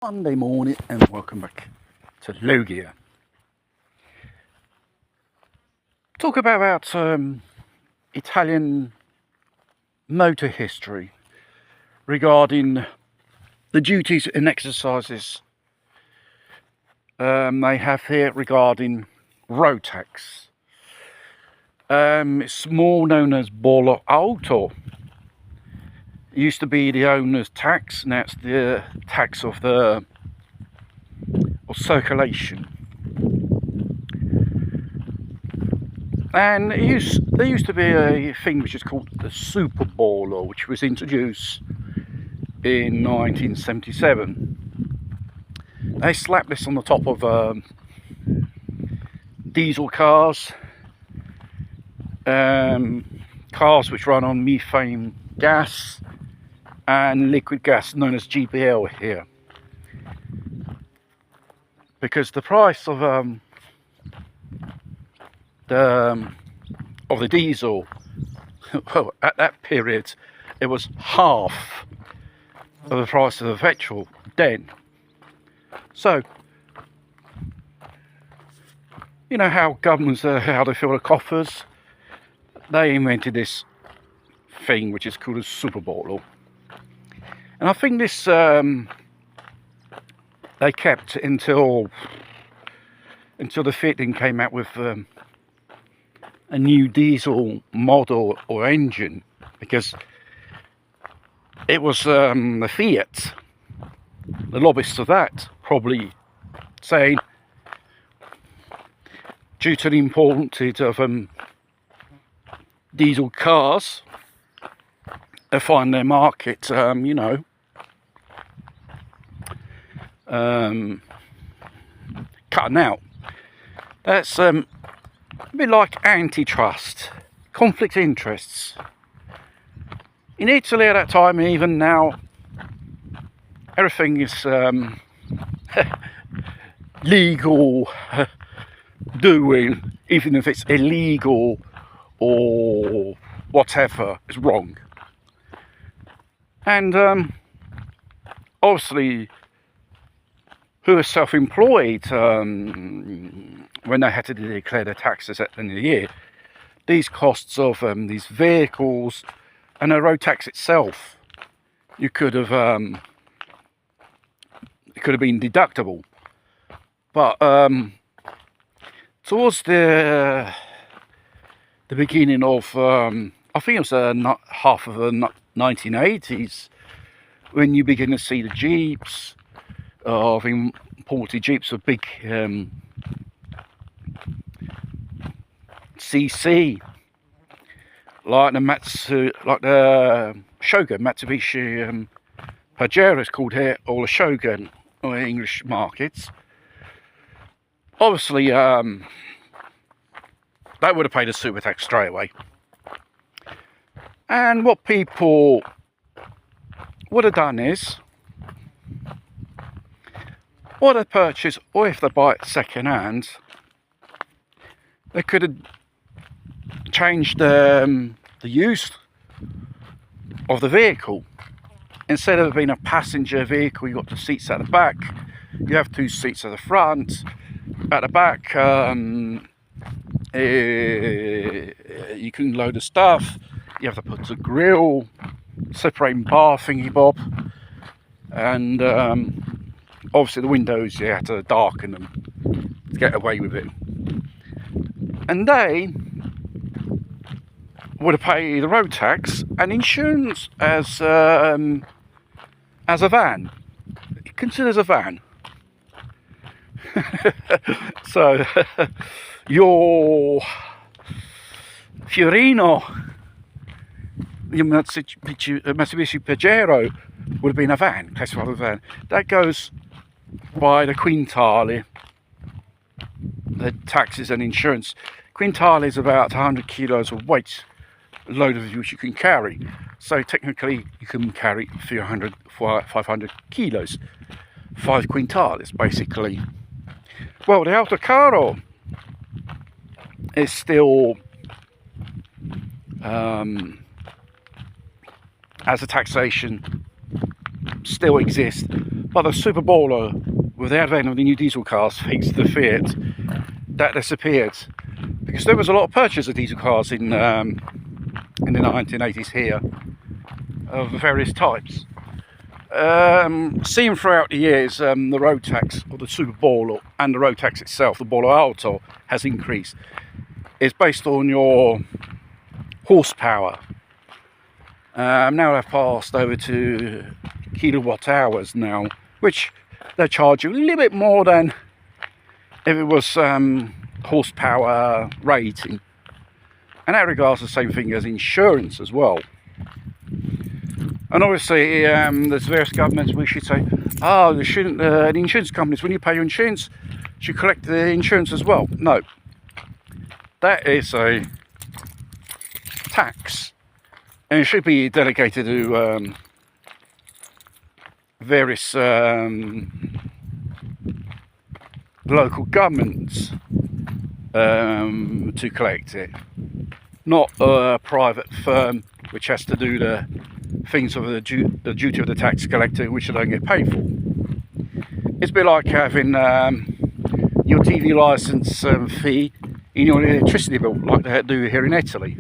Monday morning and welcome back to Logia. Talk about Italian motor history regarding the duties and exercises they have here regarding road tax. It's more known as bollo auto. It used to be the owner's tax, now it's the tax of circulation. And there used to be a thing which is called the superbollo, which was introduced in 1977. They slapped this on the top of diesel cars, cars which run on methane gas and liquid gas known as GPL here, because the price of the diesel, well, at that period it was half of the price of the petrol then. So you know how governments how they fill the coffers. They invented this thing which is called a superbollo, and I think this they kept until the fitting came out with a new diesel model or engine, because it was the Fiat, the lobbyists of that, probably saying, due to the importance of diesel cars, they find their market, cutting out. That's a bit like antitrust, conflict of interests. In Italy at that time, even now, everything is legal doing, even if it's illegal or whatever, is wrong. And obviously, who are self-employed, when they had to declare their taxes at the end of the year, these costs of these vehicles and the road tax itself, it could have been deductible. But towards the beginning of, I think it was half of the 1980s, when you begin to see the Jeeps, of imported Jeeps with big CC, like the Shogun, Mitsubishi Pajero is called here, or the Shogun, or English markets. Obviously, they would have paid a super tax straight away. And what people would have done is, or they purchase, or if they buy it second hand, they could have changed the use of the vehicle. Instead of it being a passenger vehicle, you've got the seats at the back, you have two seats at the front. At the back, you can load the stuff, you have to put the grill, separating bar thingy bob, and obviously the windows, you have to darken them to get away with it. And they would have paid the road tax and insurance as a van. It considers a van. So your Fiorino, your Mitsubishi Pajero would have been a van, classified as a van. That goes by the quintale, the taxes and insurance. Quintale is about 100 kilos of weight, a load of which you can carry. So technically you can carry 500 kilos, 5 quintales basically. Well, the autocarro is still as a taxation still exist, but the superbollo, with the advent of the new diesel cars, thanks to the Fiat, that disappeared, because there was a lot of purchase of diesel cars in the 1980s here, of various types. Seen throughout the years, the road tax, or the superbollo, and the road tax itself, the bollo alto, has increased. It's based on your horsepower. Now they've passed over to kilowatt hours now, which they charge you a little bit more than if it was horsepower rating. And that regards the same thing as insurance as well. And obviously, there's various governments which should say, oh, they shouldn't, the insurance companies, when you pay your insurance, should collect the insurance as well. No, that is a tax, and it should be delegated to various local governments to collect it, not a private firm which has to do the things of the duty of the tax collector, which they don't get paid for. It's a bit like having your TV licence fee in your electricity bill, like they do here in Italy.